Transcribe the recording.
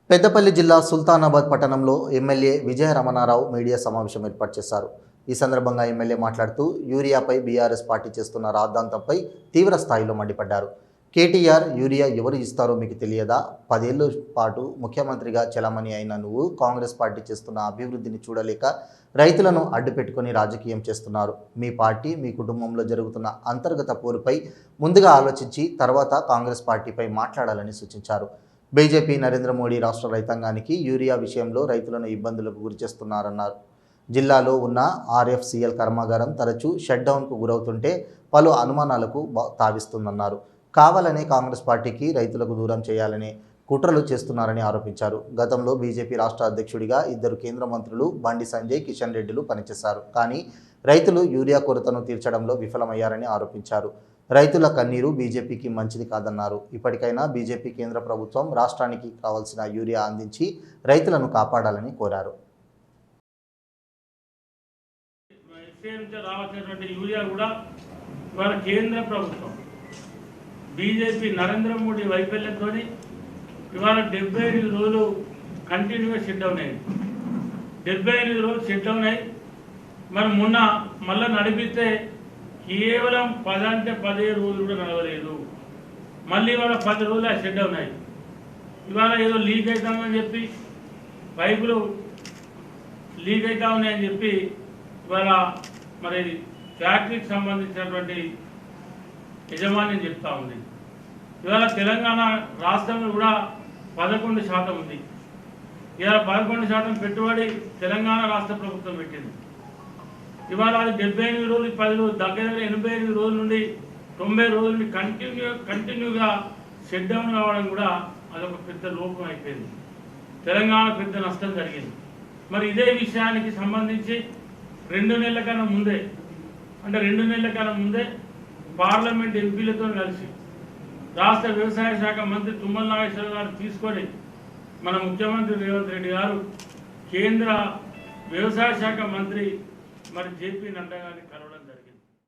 పెద్దపల్లి జిల్లా సుల్తానాబాద్ పట్టణంలో ఎమ్మెల్యే విజయ రమణారావు మీడియా సమావేశం ఏర్పాటు చేశారు. ఈ సందర్భంగా ఎమ్మెల్యే మాట్లాడుతూ యూరియాపై బీఆర్ఎస్ పార్టీ చేస్తున్న రాద్ధాంతంపై తీవ్ర స్థాయిలో మండిపడ్డారు. కేటీఆర్ యూరియా ఎవరు ఇస్తారో మీకు తెలియదా? 10 ఏళ్ల పాటు ముఖ్యమంత్రిగా చలామణి అయిన నువ్వు కాంగ్రెస్ పార్టీ చేస్తున్న అభివృద్ధిని చూడలేక రైతులను అడ్డుపెట్టుకుని రాజకీయం చేస్తున్నారు. మీ పార్టీ మీ కుటుంబంలో జరుగుతున్న అంతర్గత పోరుపై ముందుగా ఆలోచించి తర్వాత కాంగ్రెస్ పార్టీపై మాట్లాడాలని సూచించారు. బీజేపీ నరేంద్ర మోడీ రాష్ట్ర రైతాంగానికి యూరియా విషయంలో రైతులను ఇబ్బందులకు గురిచేస్తున్నారన్నారు. జిల్లాలో ఉన్న ఆర్ఎఫ్సిఎల్ కర్మాగారం తరచూ షట్డౌన్కు గురవుతుంటే పలు అనుమానాలకు తావిస్తుందన్నారు. కావాలనే కాంగ్రెస్ పార్టీకి రైతులకు దూరం చేయాలనే కుట్రలు చేస్తున్నారని ఆరోపించారు. గతంలో బీజేపీ రాష్ట్ర అధ్యక్షుడిగా 2 కేంద్ర మంత్రులు బండి సంజయ్, కిషన్ రెడ్డిలు పనిచేశారు. కానీ రైతులు యూరియా కొరతను తీర్చడంలో విఫలమయ్యారని ఆరోపించారు. రైతుల కన్నీరు బీజేపీకి మంచిది కాదన్నారు. ఇప్పటికైనా బీజేపీ కేంద్ర ప్రభుత్వం రాష్ట్రానికి కావాల్సిన యూరియా అందించి రైతులను కాపాడాలని కోరారు. యూరియా కూడా ఇవాళ కేంద్ర ప్రభుత్వం బీజేపీ నరేంద్ర మోడీ వైఫల్యంతో ఇవాళ 78 రోజులు కంటిన్యూగా షట్ డౌన్ అయింది. 78 రోజులు షట్ డౌన్ అయ్యి మనం మొన్న మళ్ళీ నడిపిస్తే కేవలం 10 అంటే 15 రోజులు కూడా నడవలేదు. మళ్ళీ ఇవాళ 10 రోజులు షట్ డౌన్ అయ్యి ఇవాళ ఏదో లీక్ అవుతుందని చెప్పి పైపులు లీక్ అవుతా ఉన్నాయని చెప్పి ఇవాళ మరి ఫ్యాక్టరీకి సంబంధించినటువంటి యజమాని చెప్తా ఉంది. ఇవాళ తెలంగాణ రాష్ట్రంలో కూడా 11% ఉంది. ఇవాళ 11% పెట్టుబడి తెలంగాణ రాష్ట్ర ప్రభుత్వం పెట్టింది. ఇవాళ అది 78 రోజులు 10 రోజులు దగ్గర 88 రోజుల నుండి 90 రోజుల నుండి కంటిన్యూగా షట్ డౌన్ కావడం కూడా అదొక పెద్ద లోపం అయిపోయింది. తెలంగాణ పెద్ద నష్టం జరిగింది. మరి ఇదే విషయానికి సంబంధించి 2 నెలల కన్నా ముందే అంటే 2 నెలల కన్నా ముందే పార్లమెంట్ ఎంపీలతో కలిసి రాష్ట్ర వ్యవసాయ శాఖ మంత్రి తుమ్మల నాగేశ్వరరావు గారు తీసుకొని మన ముఖ్యమంత్రి రేవంత్ రెడ్డి గారు కేంద్ర వ్యవసాయ శాఖ మంత్రి మరి జేపీ నడ్డా గారిని కలవడం